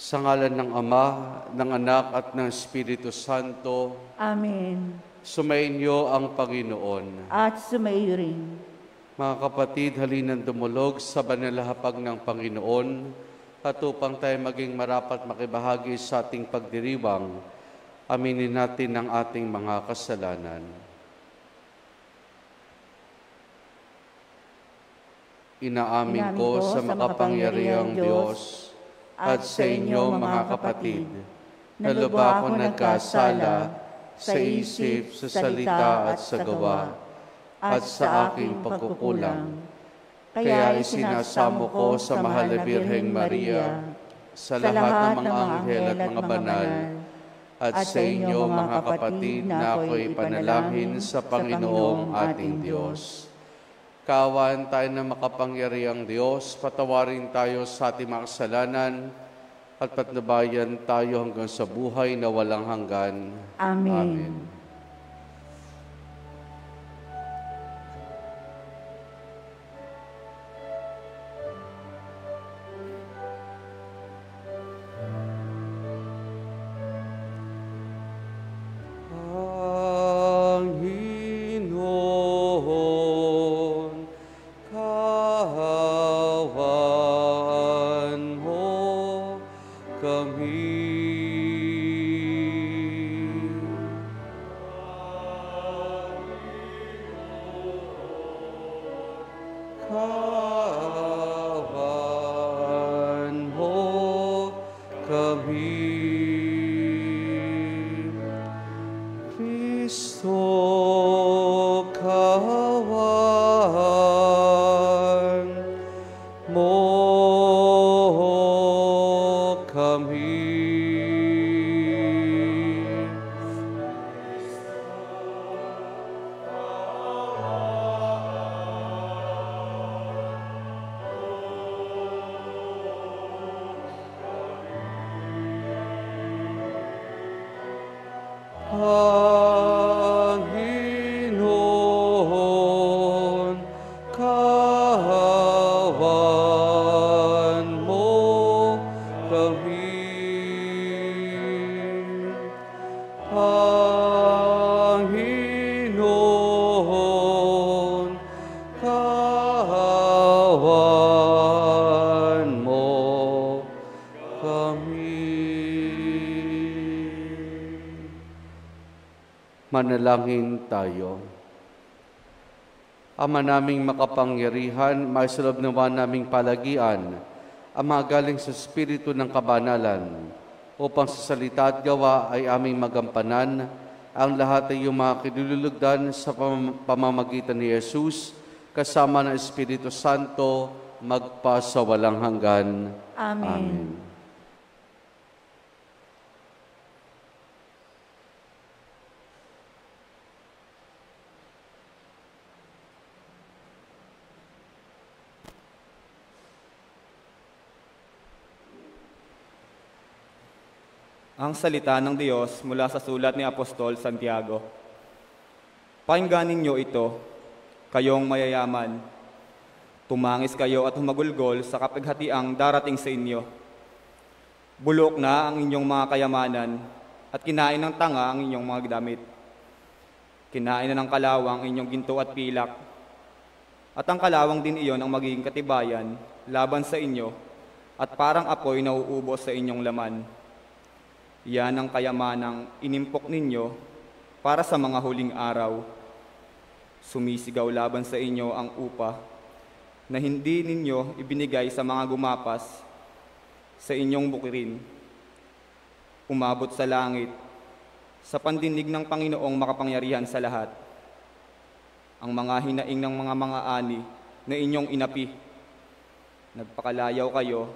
Sa ngalan ng Ama, ng Anak at ng Espiritu Santo. Amen. Sumainyo ang Panginoon. At sumaiyo rin. Mga kapatid, halinan dumulog sa banalahapag ng Panginoon at upang tayo maging marapat makibahagi sa ating pagdiriwang, aminin natin ang ating mga kasalanan. Inaamin ko sa makapangyarihang Diyos at sa inyo mga kapatid, na lubha ako nagkasala sa isip, sa salita at sa gawa, at sa aking pagkukulang. Kaya isinasamo ko sa mahal na Birheng Maria, sa lahat ng mga anghel at mga banal, at sa inyo mga kapatid na ako'y panalangin sa Panginoong ating Diyos. Kaawaan tayo ng makapangyarihang Diyos, patawarin tayo sa ating mga kasalanan, at patnubayan tayo hanggang sa buhay na walang hanggan. Amen. Amen. Panginoon, kaawaan mo kami. Panginoon, kaawaan mo kami. Manalangin tayo. Ama naming makapangyarihan, maisaloob naman naming palagian, ang mga galing sa Espiritu ng Kabanalan, upang sa salita at gawa ay aming magampanan ang lahat ay iyong mga kinululugdan sa pamamagitan ni Jesus, kasama ng Espiritu Santo, magpa sa walang hanggan. Amen. Amen. Ang salita ng Diyos mula sa sulat ni Apostol Santiago. Pakinggan ninyo ito, kayong mayayaman. Tumangis kayo at humagulgol sa kapighatiang darating sa inyo. Bulok na ang inyong mga kayamanan at kinain ng tanga ang inyong mga damit. Kinain na ng kalawang inyong ginto at pilak. At ang kalawang din iyon ang magiging katibayan laban sa inyo at parang apoy na uubos sa inyong laman. Yan ang kayamanang inimpok ninyo para sa mga huling araw. Sumisigaw laban sa inyo ang upa na hindi ninyo ibinigay sa mga gumapas sa inyong bukirin. Umabot sa langit sa pandinig ng Panginoong makapangyarihan sa lahat. Ang mga hinaing ng mga ani na inyong inapi. Nagpakalayaw kayo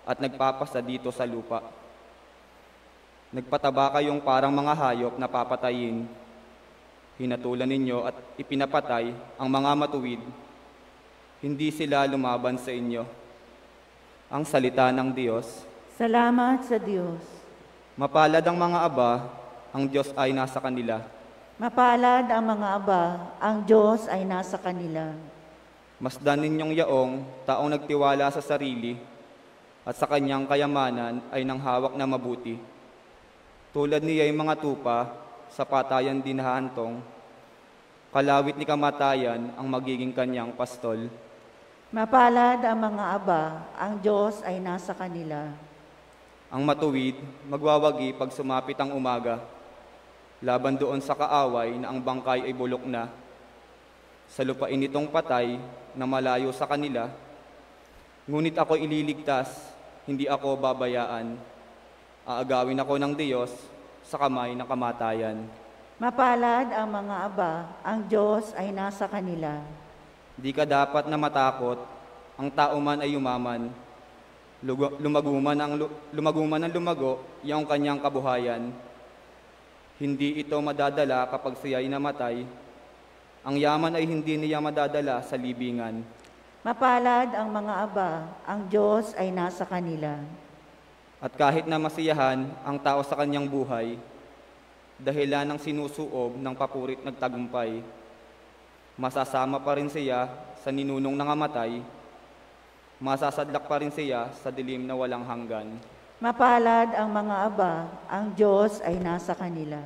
at nagpapasa dito sa lupa. Nagpataba kayong parang mga hayop na papatayin. Hinatulan ninyo at ipinapatay ang mga matuwid. Hindi sila lumaban sa inyo. Ang salita ng Diyos. Salamat sa Diyos. Mapalad ang mga aba, ang Diyos ay nasa kanila. Mapalad ang mga aba, ang Diyos ay nasa kanila. Masdan ninyong yaong, taong nagtiwala sa sarili, at sa kanyang kayamanan ay nanghawak na mabuti. Tulad niya ay mga tupa, sa patayan din hahantong, kalawit ni kamatayan ang magiging kanyang pastol. Mapalad ang mga aba, ang Diyos ay nasa kanila. Ang matuwid, magwawagi pag sumapit ang umaga, laban doon sa kaaway na ang bangkay ay bulok na. Sa lupain nitong patay na malayo sa kanila, ngunit ako ililigtas, hindi ako babayaan. Aagawin ako ng Diyos sa kamay ng kamatayan. Mapalad ang mga aba, ang Diyos ay nasa kanila. Di ka dapat na matakot, ang tao man ay yumaman. Lumaguman ang lumago, yung kanyang kabuhayan. Hindi ito madadala kapag siya'y namatay. Ang yaman ay hindi niya madadala sa libingan. Mapalad ang mga aba, ang Diyos ay nasa kanila. At kahit na masiyahan ang tao sa kanyang buhay, dahilan ng sinusuob ng papurit nagtagumpay, masasama pa rin siya sa ninunong nangamatay, masasadlak pa rin siya sa dilim na walang hanggan. Mapalad ang mga aba, ang Diyos ay nasa kanila.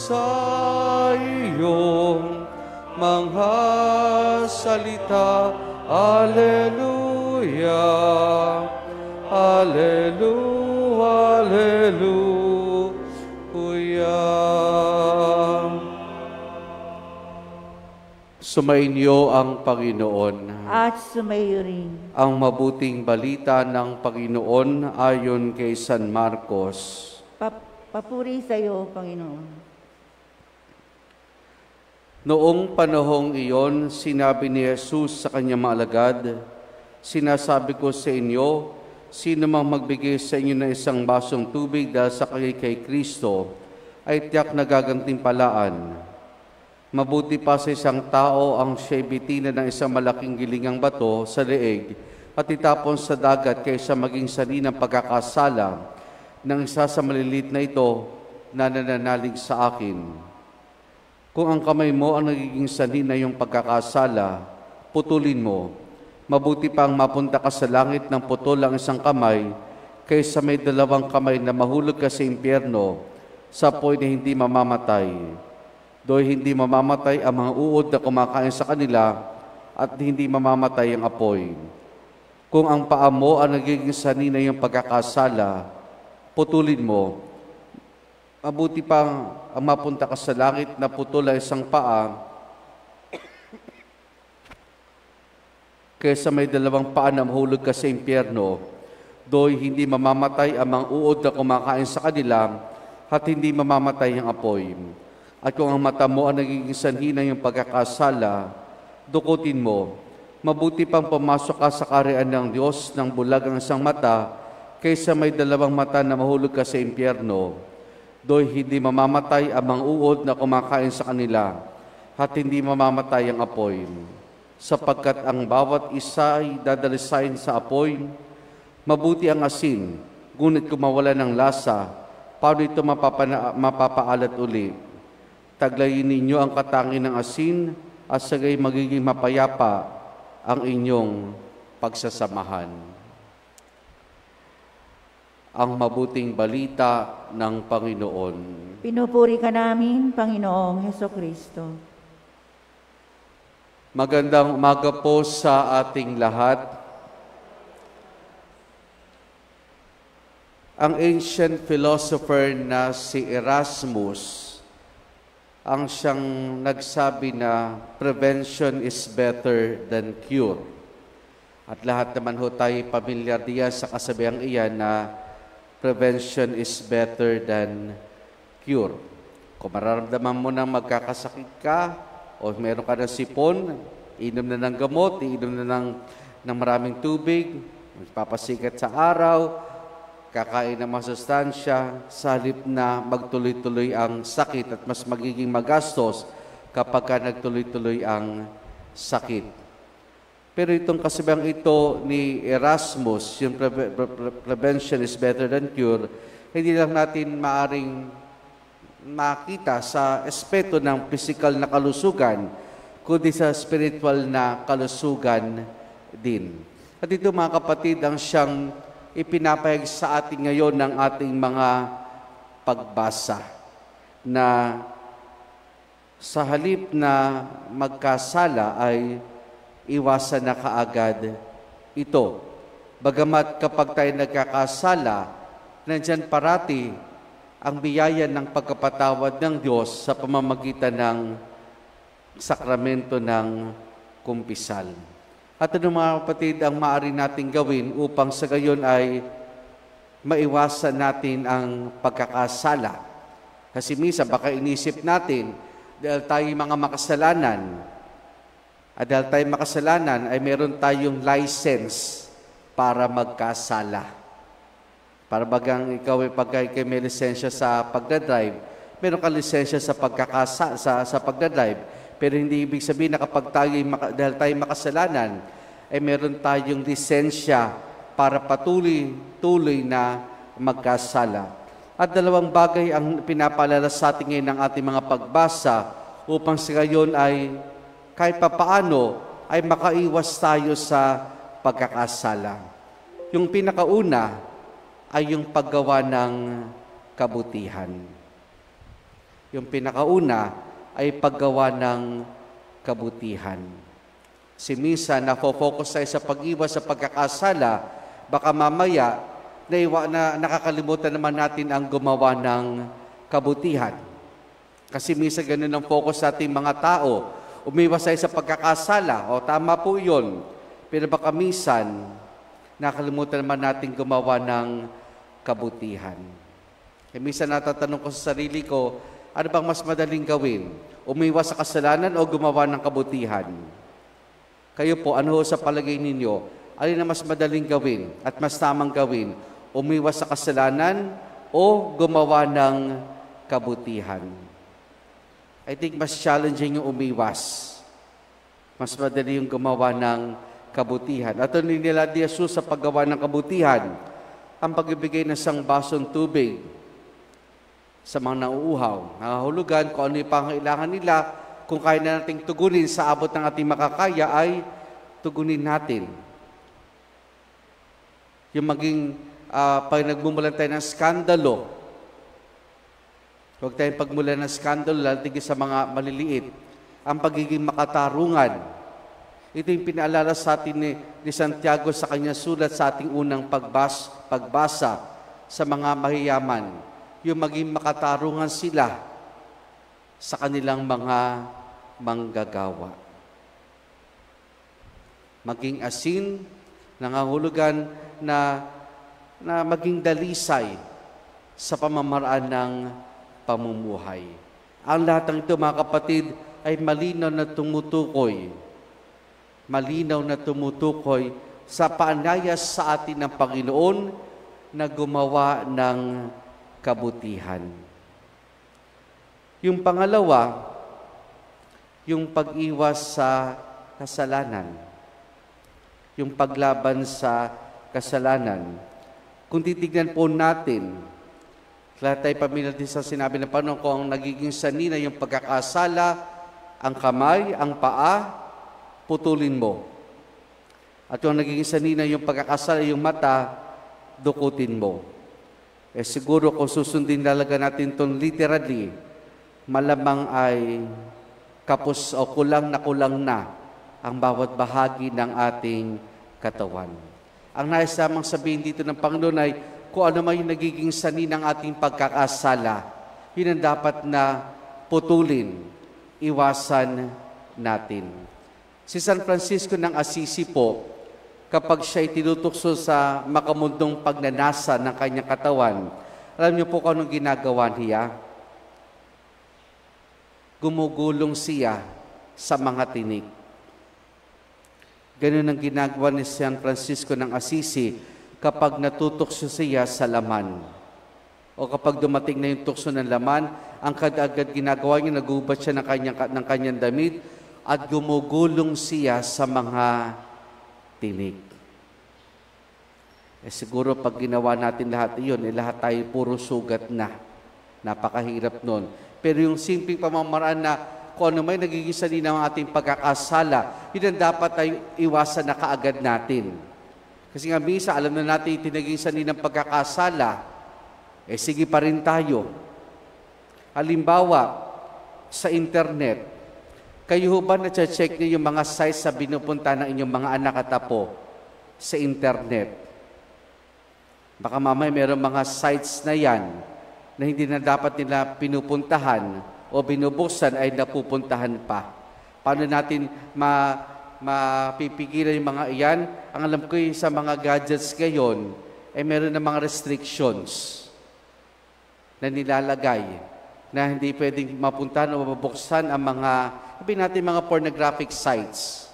Sa iyong mga salita, Alleluia, Alleluia, Alleluia. Sumainyo ang Panginoon. At sumayo rin. Ang mabuting balita ng Panginoon ayon kay San Marcos. Papuri sa iyo, Panginoon. Noong panahong iyon, sinabi ni Jesus sa kanyang mga alagad, "Sinasabi ko sa inyo, sino mang magbigay sa inyo ng isang basong tubig dahil sa kay Kristo, ay tiyak na gagantimpalaan. Mabuti pa sa isang tao ang siya'y bitina ng isang malaking gilingang bato sa leeg at itapon sa dagat kaysa maging sani ng pagkakasala ng isa sa malilit na ito na nananalig sa akin. Kung ang kamay mo ang nagiging sanhi na iyong pagkakasala, putulin mo. Mabuti pang mapunta ka sa langit ng putol ang isang kamay, kaysa may dalawang kamay na mahulog ka sa impyerno, sa apoy na hindi mamamatay. Do'y hindi mamamatay ang mga uod na kumakain sa kanila, at hindi mamamatay ang apoy. Kung ang paa mo ang nagiging sanhi na iyong pagkakasala, putulin mo. Mabuti pang ang mapunta ka sa langit na putol ang isang paa, kaysa may dalawang paa na mahulog ka sa impyerno, do'y hindi mamamatay ang mga uod na kumakain sa kanila, at hindi mamamatay ang apoy. At kung ang mata mo ang nagiging sanhi na iyong pagkakasala, dukutin mo. Mabuti pang pumasok ka sa kaharian ng Diyos ng bulag ang isang mata, kaysa may dalawang mata na mahulog ka sa impyerno. Do'y hindi mamamatay ang mga uod na kumakain sa kanila, at hindi mamamatay ang apoy. Sapagkat ang bawat isa ay dadalisain sa apoy, mabuti ang asin, ngunit kung mawala ng lasa, paano ito mapapaalat uli? Taglayin ninyo ang katangin ng asin, at sagay magiging mapayapa ang inyong pagsasamahan. Ang mabuting balita ng Panginoon. Pinupuri ka namin, Panginoong Hesukristo. Magandang umaga po sa ating lahat. Ang ancient philosopher na si Erasmus ang siyang nagsabi na prevention is better than cure. At lahat naman ho tayo pamilyar diyan sa kasabihang iyan na prevention is better than cure. Kung mararamdaman mo na magkakasakit ka o meron ka ng sipon, inom na ng gamot, inom na ng maraming tubig, magpapasikat sa araw, kakain ng masustansya, sa halip na magtuloy-tuloy ang sakit at mas magiging magastos kapag ka nagtuloy-tuloy ang sakit. Pero itong kasabihang ito ni Erasmus, yung prevention is better than cure, hindi lang natin maaring makita sa aspeto ng physical na kalusugan, kundi sa spiritual na kalusugan din. At ito mga kapatid, ang siyang ipinapahayag sa atin ngayon ng ating mga pagbasa na sa halip na magkasala ay iwasan na kaagad ito. Bagamat kapag tayo nagkakasala, nandyan parati ang biyaya ng pagkapatawad ng Diyos sa pamamagitan ng sakramento ng kumpisal. At ano mga kapatid ang maaari nating gawin upang sa gayon ay maiwasan natin ang pagkakasala? Kasi minsan baka inisip natin, dahil tayo mga makasalanan, at dahil tayo makasalanan ay meron tayong license para magkasala. Para bagang ikaw ay pagka may lisensya sa pagdadrive, meron kang lisensya sa sa pagdadrive. Pero hindi ibig sabihin na kapag dahil tayo makasalanan, ay meron tayong lisensya para patuloy na magkasala. At dalawang bagay ang pinapaalala sa atin ngayon ng ating mga pagbasa upang sa gayon ay kahit papaano ay makaiwas tayo sa pagkakasala. Yung pinakauna ay yung paggawa ng kabutihan. Yung pinakauna ay paggawa ng kabutihan. Si minsan, nafo-focus tayo sa pag-iwas sa pagkakasala, baka mamaya, nakakalimutan naman natin ang gumawa ng kabutihan. Kasi minsan ganun ang focus sa ating mga tao. Umiwas tayo sa pagkakasala. O, tama po yun. Pero baka minsan, nakalimutan naman natin gumawa ng kabutihan. Kaya minsan natatanong ko sa sarili ko, ano bang mas madaling gawin? Umiwas sa kasalanan o gumawa ng kabutihan? Kayo po, ano sa palagay ninyo? Alin na mas madaling gawin at mas tamang gawin? Umiwas sa kasalanan o gumawa ng kabutihan? I think mas challenging yung umiwas. Mas madali yung gumawa ng kabutihan. At ito nila ni Jesus sa paggawa ng kabutihan, ang pagbibigay ng isang basong tubig sa mga nauuhaw, nangahulugan kung ano yung pangailangan nila, kung kaya na nating tugunin sa abot ng ating makakaya, ay tugunin natin. Yung maging, pag nagmumulan tayo ng skandalo, huwag tayong pagmulan ng skandalo, lalo sa mga maliliit, ang pagiging makatarungan. Ito yung pinaalala sa atin ni Santiago sa kanyang sulat sa ating unang pagbasa sa mga mahiyaman. Yung maging makatarungan sila sa kanilang mga manggagawa. Maging asin, nangangahulugan na maging dalisay sa pamamaraan ng pamumuhay. Ang lahat ng ito, mga kapatid, ay malinaw na tumutukoy. Malinaw na tumutukoy sa paanyaya sa atin ng Panginoon na gumawa ng kabutihan. Yung pangalawa, yung pag-iwas sa kasalanan. Yung paglaban sa kasalanan. Kung titignan po natin, lahat tayo pamilya din sa sinabi ng Panginoon, kung ang nagiging sanina yung pagkakasala, ang kamay, ang paa, putulin mo. At yung nagiging sanina yung pagkakasala, yung mata, dukutin mo. Siguro kung susundin talaga natin itong literally, malamang ay kapos o kulang na ang bawat bahagi ng ating katawan. Ang nais lamang sabihin dito ng Panginoon ay kung ano man yung nagiging sani ng ating pagkakasala, yun ang dapat na putulin, iwasan natin. Si San Francisco ng Assisi po, kapag siya'y tinutukso sa makamundong pagnanasa ng kanyang katawan, alam niyo po kung anong ginagawa niya? Gumugulong siya sa mga tinik. Ganun ang ginagawa ni San Francisco ng Assisi kapag natutokso siya sa laman. O kapag dumating na yung tukso ng laman, ang agad ginagawa niya, nagubat siya ng kanyang damit at gumugulong siya sa mga tinik. Siguro pag ginawa natin lahat iyon, lahat tayo puro sugat na. Napakahirap nun. Pero yung simpleng pamamaraan na kung ano may nagiging sanina ng ating pagkakasala, yun ang dapat ay iwasan na kaagad natin. Kasi nga misa, alam na natin yung tinaging sanina ng pagkakasala, sige pa rin tayo. Halimbawa, sa internet, kayo ba na-check niyo yung mga sites sa binupunta ng inyong mga anak at apo sa internet? Baka mamaya mayroong mga sites na yan na hindi na dapat nila pinupuntahan o binubuksan ay napupuntahan pa. Paano natin mapipigilan yung mga iyan? Ang alam ko yung sa mga gadgets ngayon, ay meron na mga restrictions na nilalagay na hindi pwedeng mapuntahan o mabuksan ang mga, sabihin natin, mga pornographic sites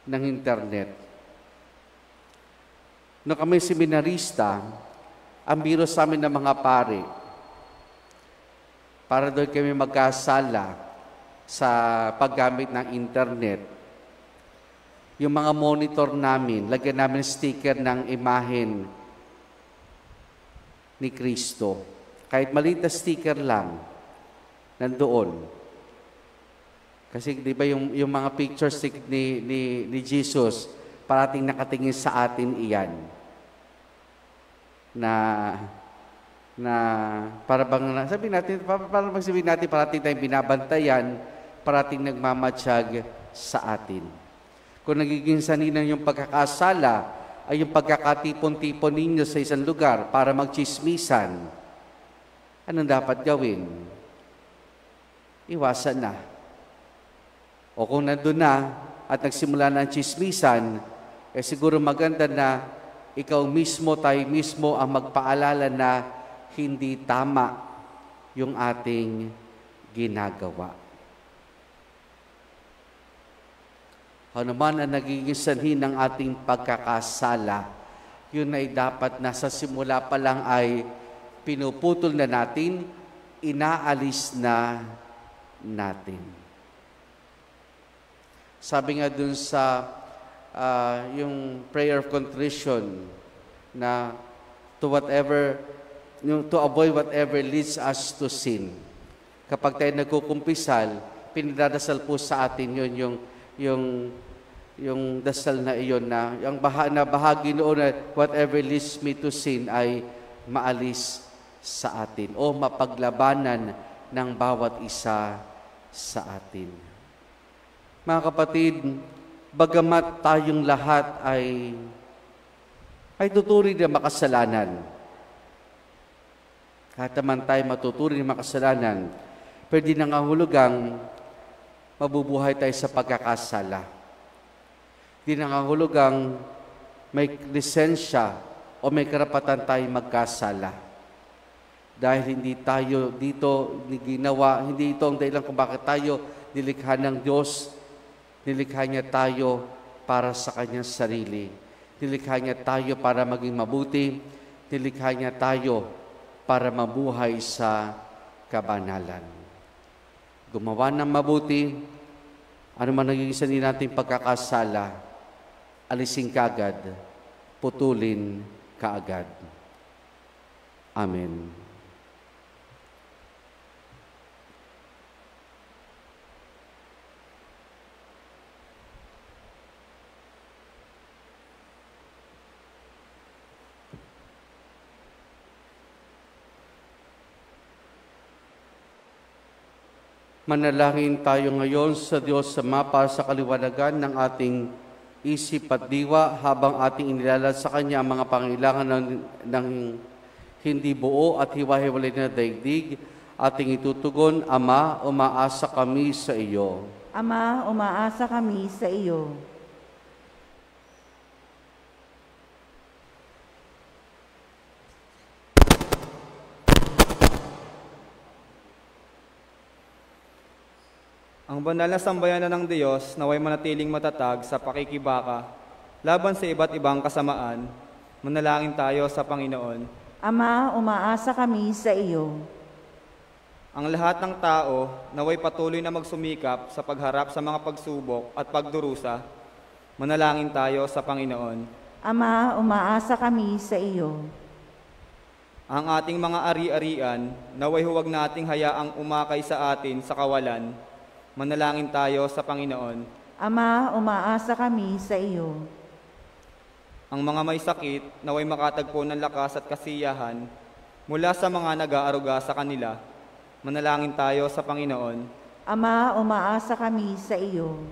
ng internet. Nung kami seminarista, ang biro sa amin ng mga pare, para doon kami magkasala sa paggamit ng internet, yung mga monitor namin, lagyan namin sticker ng imahen ni Kristo. Kahit maliit na sticker lang, nandoon. Kasi di ba yung mga pictures ni Jesus, parating nakatingin sa atin iyan. Na para bang sabihin natin, para magsabihin natin parating tayong binabantayan, parating nagmamatsyag sa atin. Kung nagiging sanina yung pagkakasala ay yung pagkakatipon-tipon ninyo sa isang lugar para magchismisan, anong dapat gawin? Iwasan na. O kung nandun na at nagsimula na ang chismisan, siguro maganda na ikaw mismo, tayo mismo ang magpaalala na hindi tama yung ating ginagawa. Ano man ang nagiging sanhi ng ating pagkakasala, yun ay dapat nasa simula pa lang ay pinuputol na natin, inaalis na natin. Sabi nga dun sa yung prayer of contrition na to avoid whatever leads us to sin. Kapag tayo nagkukumpisal, pinadadasal po sa atin yung dasal na iyon na yung bahagi noon na whatever leads me to sin ay maalis sa atin o mapaglabanan ng bawat isa sa atin. Mga kapatid, bagamat tayong lahat ay tuturing na makasalanan. Kahit naman tayo matuturing na makasalanan, pwede nangangahulugang mabubuhay tayo sa pagkakasala. Di nangangahulugang may lisensya o may karapatan tayo magkasala. Dahil hindi tayo dito ginawa, hindi ito ang dahilan kung bakit tayo nilikha ng Diyos. Nilikha niya tayo para sa kanyang sarili. Nilikha niya tayo para maging mabuti. Nilikha niya tayo para mabuhay sa kabanalan. Gumawa ng mabuti, ano man naging sanhi nating pagkakasala, alisin kaagad, putulin kaagad. Amen. Manalangin tayo ngayon sa Diyos Ama para sa kaliwanagan ng ating isip at diwa habang ating inilalad sa Kanya ang mga pangailangan ng hindi buo at hiwa-hiwalay na daigdig ating itutugon, Ama, umaasa kami sa iyo. Ama, umaasa kami sa iyo. Ang banal na sambayanan ng Diyos naway manatiling matatag sa pakikibaka laban sa iba't ibang kasamaan. Manalangin tayo sa Panginoon. Ama, umaasa kami sa iyo. Ang lahat ng tao naway patuloy na magsumikap sa pagharap sa mga pagsubok at pagdurusa. Manalangin tayo sa Panginoon. Ama, umaasa kami sa iyo. Ang ating mga ari-arian naway huwag nating hayaang umakay sa atin sa kawalan. Manalangin tayo sa Panginoon. Ama, umaasa kami sa iyo. Ang mga may sakit naway makatagpo ng lakas at kasiyahan mula sa mga nag-aaruga sa kanila. Manalangin tayo sa Panginoon. Ama, umaasa kami sa iyo.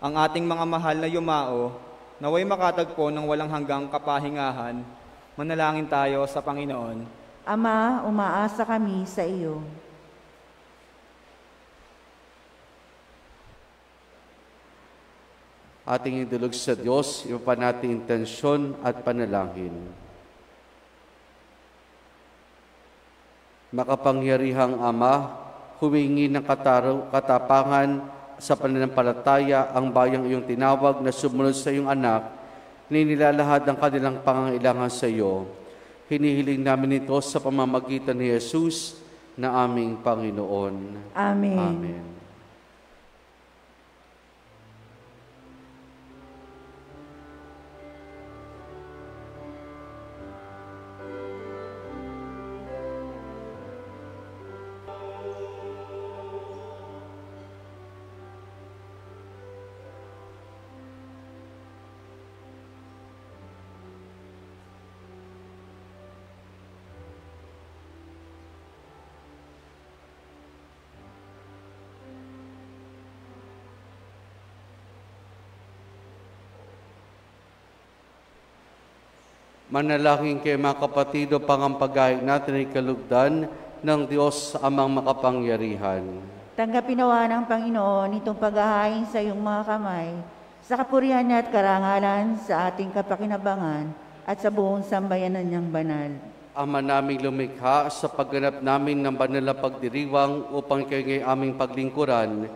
Ang ating mga mahal na yumao naway makatagpo ng walang hanggang kapahingahan. Manalangin tayo sa Panginoon. Ama, umaasa kami sa iyo. Ating idulog sa Diyos, iba pa natin intensyon at panalangin. Makapangyarihang Ama, humingi ng katapangan sa pananampalataya ang bayang iyong tinawag na sumunod sa iyong anak, nilalahad ang kanilang pangangailangan sa iyo. Hinihiling namin ito sa pamamagitan ni Jesus na aming Panginoon. Amen. Amen. Manalangin kayo mga kapatido, pangampagahig natin ay kalugdan ng Diyos Amang makapangyarihan. Tanggapin nawa ng Panginoon itong paghahain sa iyong mga kamay, sa kapurihan at karangalan sa ating kapakinabangan at sa buong sambayanan niyang banal. Ama naming lumikha, sa pagganap namin ng banal na pagdiriwang upang kayo ngay aming paglingkuran,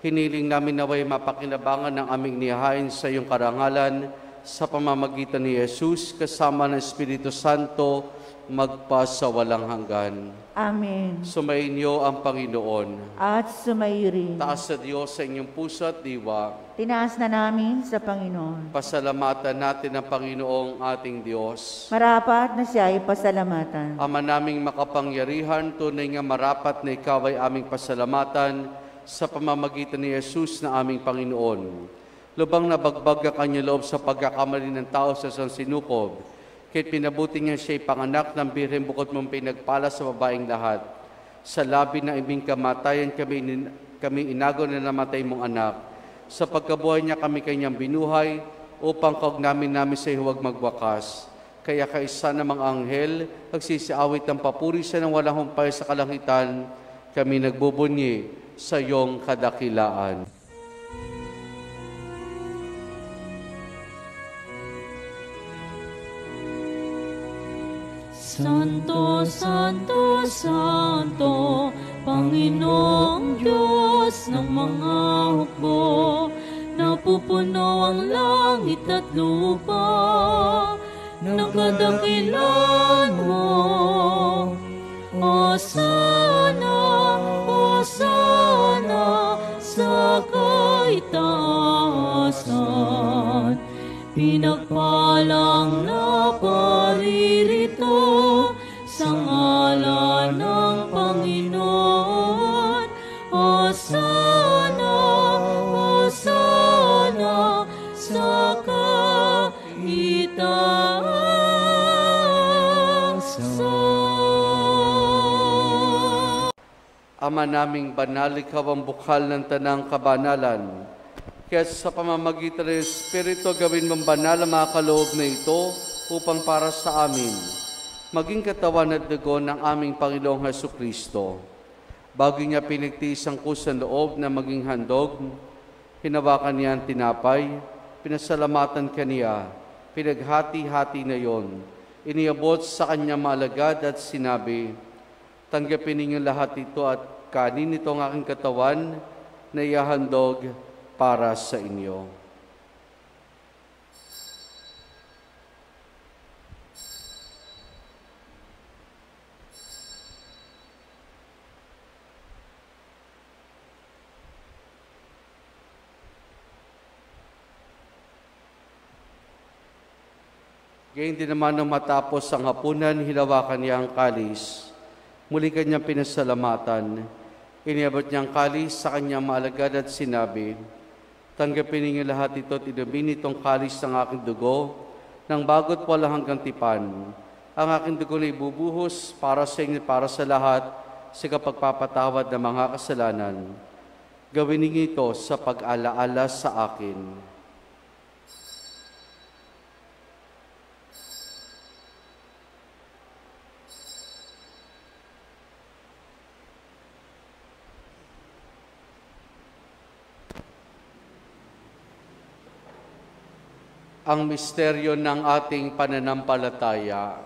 hiniling namin naway mapakinabangan ng aming nihahain sa iyong karangalan, sa pamamagitan ni Jesus, kasama ng Espiritu Santo, magpa sa walang hanggan. Amen. Sumainyo ang Panginoon. At sumayo rin. Taas sa Diyos sa inyong puso at diwa. Tinaas na namin sa Panginoon. Pasalamatan natin ang Panginoong ating Diyos. Marapat na siya ay pasalamatan. Ama naming makapangyarihan, tunay nga marapat na ikaw ay aming pasalamatan sa pamamagitan ni Jesus na aming Panginoon. Lubang nabagbag ka kanya loob sa pagkakamali ng tao sa sansinukob, kahit pinabuti niya siya'y panganak ng birhen bukod mong pinagpala sa babaeng lahat. Sa labi na ibing kamatayan kami inago na namatay mong anak. Sa pagkabuhay niya kami kanyang binuhay, upang kaugnamin namin sa huwag magwakas. Kaya kaisa namang anghel, nagsisiawit ng papuri siya ng walang humpay sa kalangitan, kami nagbubunyi sa iyong kadakilaan. Santo, Santo, Santo, Panginoong Diyos ng mga hukbo, napupuno ang langit at lupa ng kadakilan mo. Hosana, Hosana sa kaitaasan, pinagpalang na paririto sa ngalan ng Panginoon. Hosana, Hosana sa kaitaasan. Ama naming banal, ikaw ang bukal ng tanang kabanalan. Kaya sa pamamagitan ng Espiritu, gawin mong banal ang mga kaloob na ito upang para sa amin maging katawan at dugo ng aming Panginoong Hesukristo. Bago niya pinagtiis ang kusang loob na maging handog, hinawakan niya ang tinapay, pinasalamatan kaniya, pinaghati-hati na yon. Iniabot sa kanya maalagad at sinabi, tanggapin ninyo lahat ito at kanin ito ang aking katawan na ihahandog para sa inyo. Gayun din naman nang matapos ang hapunan, hinawakan niya ang kalis. Muli kanyang pinasalamatan. Iniabot niya ang kalis sa kanyang maalagad at sinabi, tanggapin ninyo lahat ito at inumin itong kalis ng aking dugo, ng bago't walang hanggang tipan. Ang aking dugo na ibubuhos para sa inyo, para sa lahat, sa kapagpapatawad ng mga kasalanan. Gawin ninyo ito sa pag-alaala sa akin. Ang misteryo ng ating pananampalataya.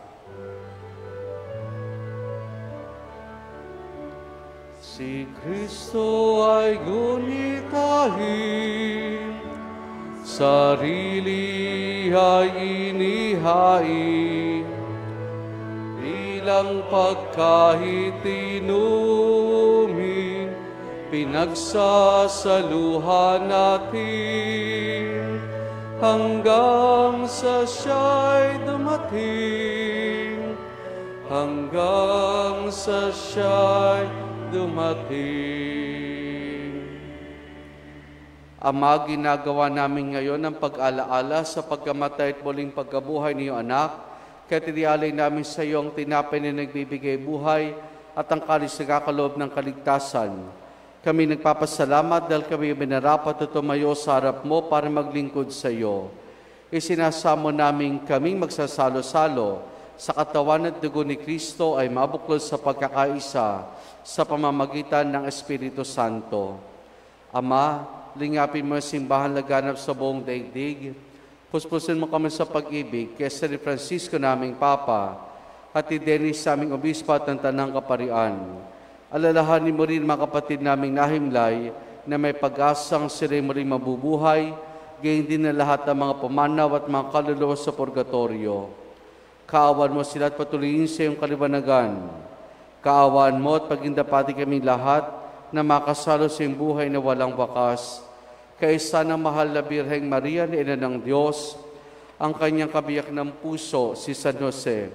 Si Kristo ay gunitahin, sarili ay inihain, bilang pagkahit inumin, pinagsasaluhan natin, hanggang sa siya'y dumating, hanggang sa siya'y dumating. Ama, ginagawa namin ngayon ang pag-alaala sa pagkamatay at muling pagkabuhay ni iyong anak, kaya tinialay namin sa iyo ang tinapay na nagbibigay buhay at ang kalis na kakaloob ng kaligtasan. Kami nagpapasalamat dahil kami minarapat at tumayo sa harap mo para maglingkod sa iyo. Isinasamo namin kaming magsasalo-salo sa katawan at dugo ni Kristo ay mabuklod sa pagkakaisa sa pamamagitan ng Espiritu Santo. Ama, lingapin mo ang simbahan laganap sa buong daigdig. Puspusin mo kami sa pag-ibig kay San Francisco naming Papa at ni Dennis naming Obispo at ng Tanang Kaparian. Alalahanin mo rin mga kapatid naming nahimlay na may pag-asang sila mo rin mabubuhay, gayon din na lahat ng mga pumanaw at mga kaluluwa sa purgatorio. Kaawan mo sila at patuloyin sa iyong kaliwanagan. Kaawan mo at pagindapati kami lahat na makasalo sa iyong buhay na walang wakas. Kaisa ng mahal na Birheng Maria na Ina ng Diyos, ang kanyang kabiyak ng puso, si San Jose.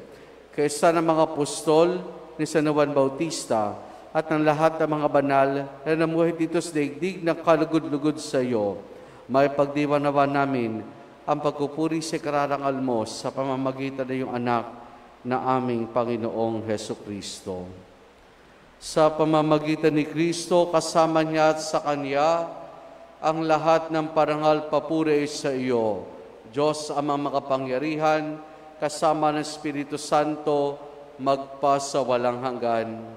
Kaisa ng mga apostol ni San Juan Bautista, at ng lahat ng mga banal na namuhay dito sa daigdig na kalugod-lugod sa iyo, may pagdiwanawan namin ang pagpupuri sa kararangal mo sa pamamagitan ng iyong anak na aming Panginoong Heso Kristo. Sa pamamagitan ni Kristo, kasama niya at sa Kanya, ang lahat ng parangal papuri sa iyo, Diyos Amang makapangyarihan, kasama ng Espiritu Santo, magpa sa walang hanggan.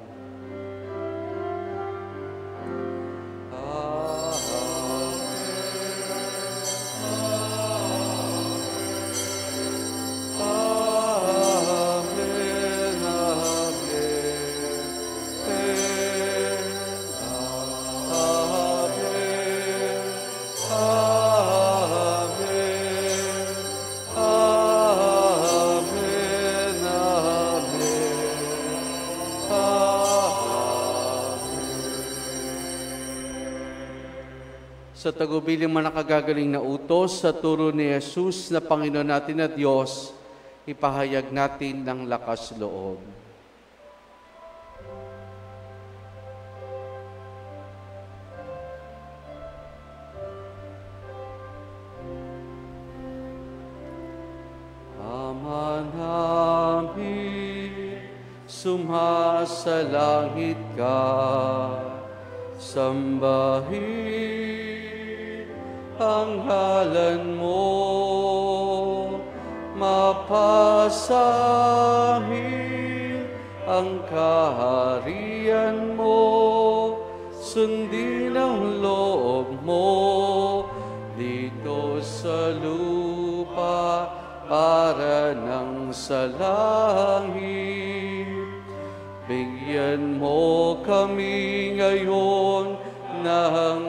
Sa tagubiling mga nakagagaling na utos sa turo ni Jesus na Panginoon natin at Diyos, ipahayag natin ng lakas loob. Ama namin, sumasalangit ka, sambahin ang ngalan mo, mapasahin ang kaharian mo, sundin ang loob mo dito sa lupa para nang sa langit. Bigyan mo kami ngayon ng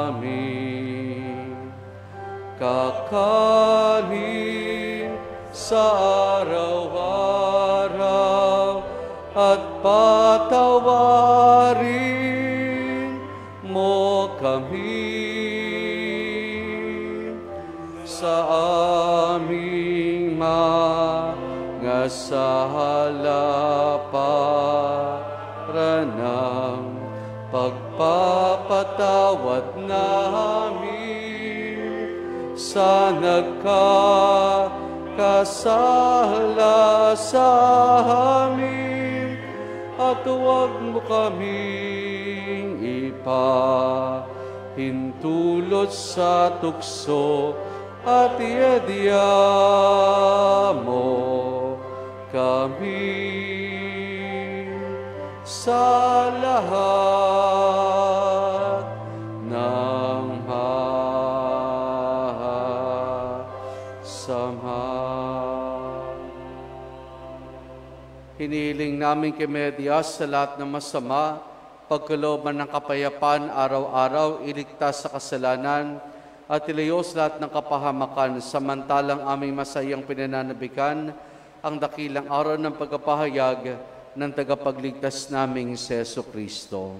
aming kakanin sa araw-araw at patawarin mo kami sa aming mga sala para ng pagpapatawad namin sa nagkakasala sa amin, at huwag mo kaming ipahintulot sa tukso, at iadya mo kami sa lahat ng masama. Hinihiling namin kay Medias sa lahat ng masama, pagkalooban ng kapayapaan araw-araw, iligtas sa kasalanan, at ilayos lahat ng kapahamakan, samantalang aming masayang pinananabikan ang dakilang araw ng pagkapahayag ng tagapagligtas naming si Jesucristo.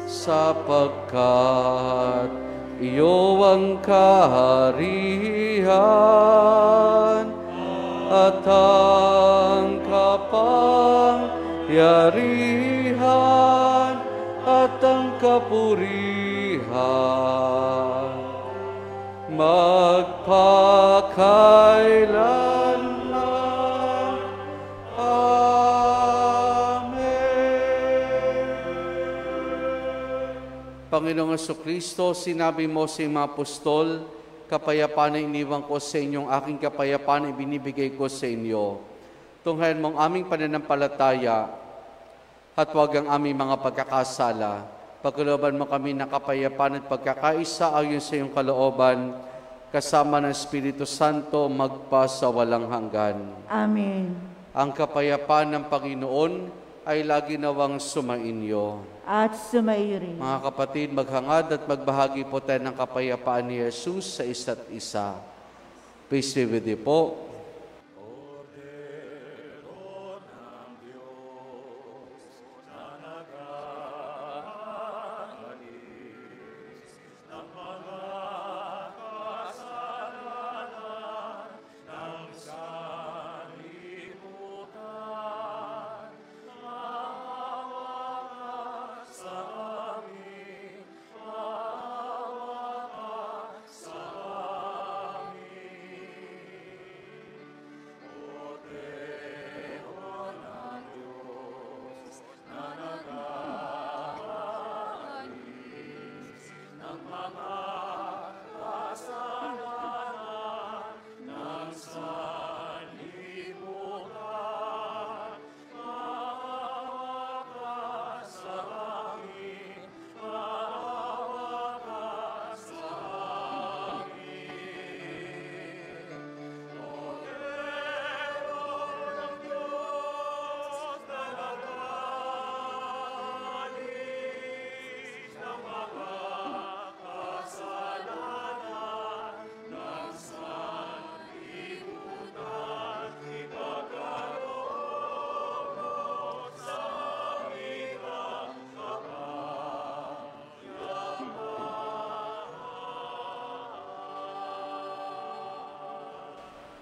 Sapagkat iyo ang kaharian at ang kapangyarihan at ang kapurihan magpakailanman. Amen. Panginoong Jesucristo, sinabi mo sa mga apostol, kapayapaan na iniwan ko sa inyong aking kapayapaan ibinibigay ko sa inyo. Tunghayan mong aming pananampalataya at huwag ang aming mga pagkakasala. Pagkalooban mo kami ng kapayapaan at pagkakaisa ayon sa iyong kalooban, kasama ng Espiritu Santo magpa sa walang hanggan. Amen. Ang kapayapaan ng Panginoon ay lagi nawang sumainyo. At sumaiyo rin. Mga kapatid, maghangad at magbahagi po tayo ng kapayapaan ni Jesus sa isa't isa. Peace be with you po.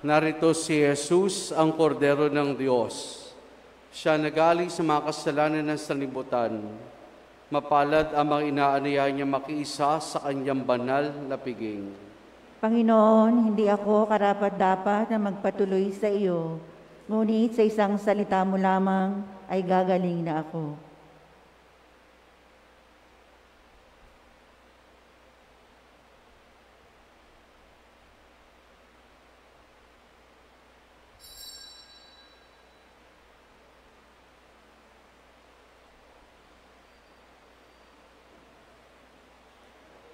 Narito si Jesus, ang kordero ng Diyos. Siya nagaling sa mga kasalanan ng sanlibutan. Mapalad ang mga inaanaya niya makiisa sa kanyang banal na piging. Panginoon, hindi ako karapat-dapat na magpatuloy sa iyo, ngunit sa isang salita mo lamang ay gagaling na ako.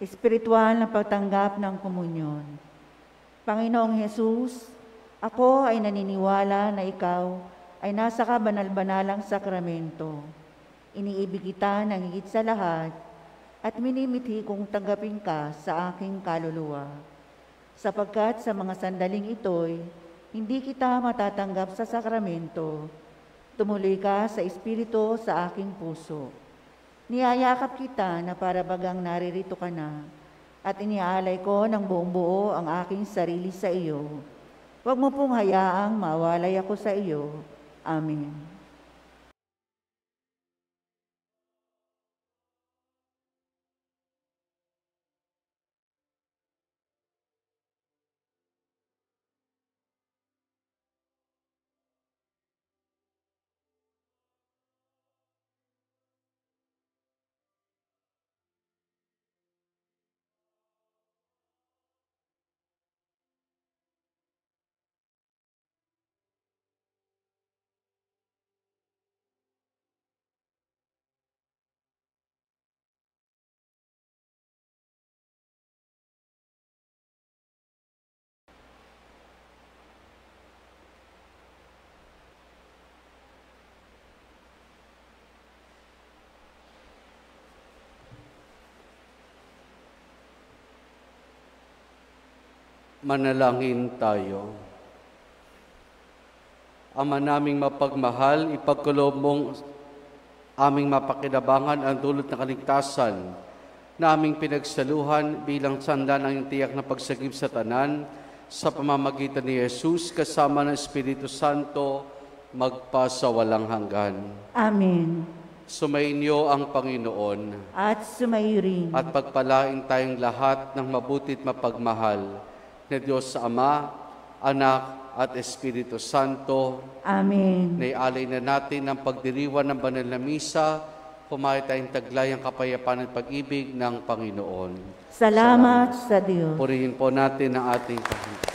espiritual na pagtanggap ng komunyon. Panginoong Hesus, ako ay naniniwala na ikaw ay nasa kabanal-banalang sakramento. Iniibig kita ng higit sa lahat at minimithi kong tanggapin ka sa aking kaluluwa. Sapagkat sa mga sandaling ito'y hindi kita matatanggap sa sakramento, tumuloy ka sa Espiritu sa aking puso. Niyayakap kita na para bagang naririto ka na, at iniaalay ko ng buong buo ang aking sarili sa iyo. Huwag mo pong hayaang mawalay ako sa iyo. Amen. Manalangin tayo. Ama naming mapagmahal, ipagkaloob mong aming mapakinabangan ang dulot ng kaligtasan na aming pinagsaluhan bilang sanda ng iyong tiyak na pagsagip sa tanan sa pamamagitan ni Jesus kasama ng Espiritu Santo magpasawalang hanggan. Amen. Sumainyo ang Panginoon At sumayo rin. at pagpalain tayong lahat ng mabutit mapagmahal na Diyos sa Ama, Anak at Espiritu Santo. Amen. Naialay na natin ang pagdiriwan ng banal na misa, kumain tayong taglayang kapayapaan at pag-ibig ng Panginoon. Salamat sa Diyos. Purihin po natin ang ating Panginoon.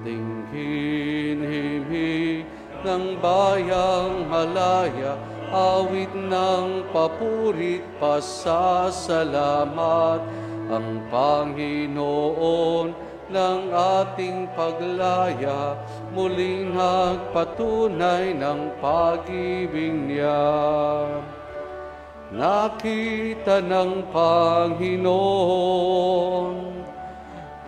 Tingin himig ng bayang malaya, awit ng papurit pasasalamat, ang Panginoon ng ating paglaya, muling nagpatunay ng pag-ibig niya. Nakita ng Panginoon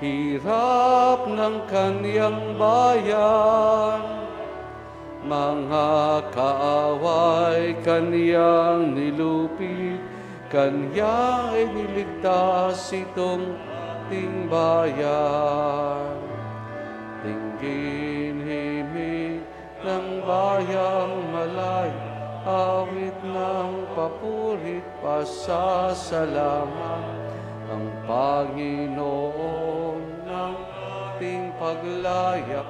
hirap ng kaniyang bayan, mga kaaway kaniyang nilupit, kanya ay niligtas itong ating bayan. Tinggin himig ng bayang malaya, awit ng papurit pasasalamat, ang Panginoon ng ating paglaya,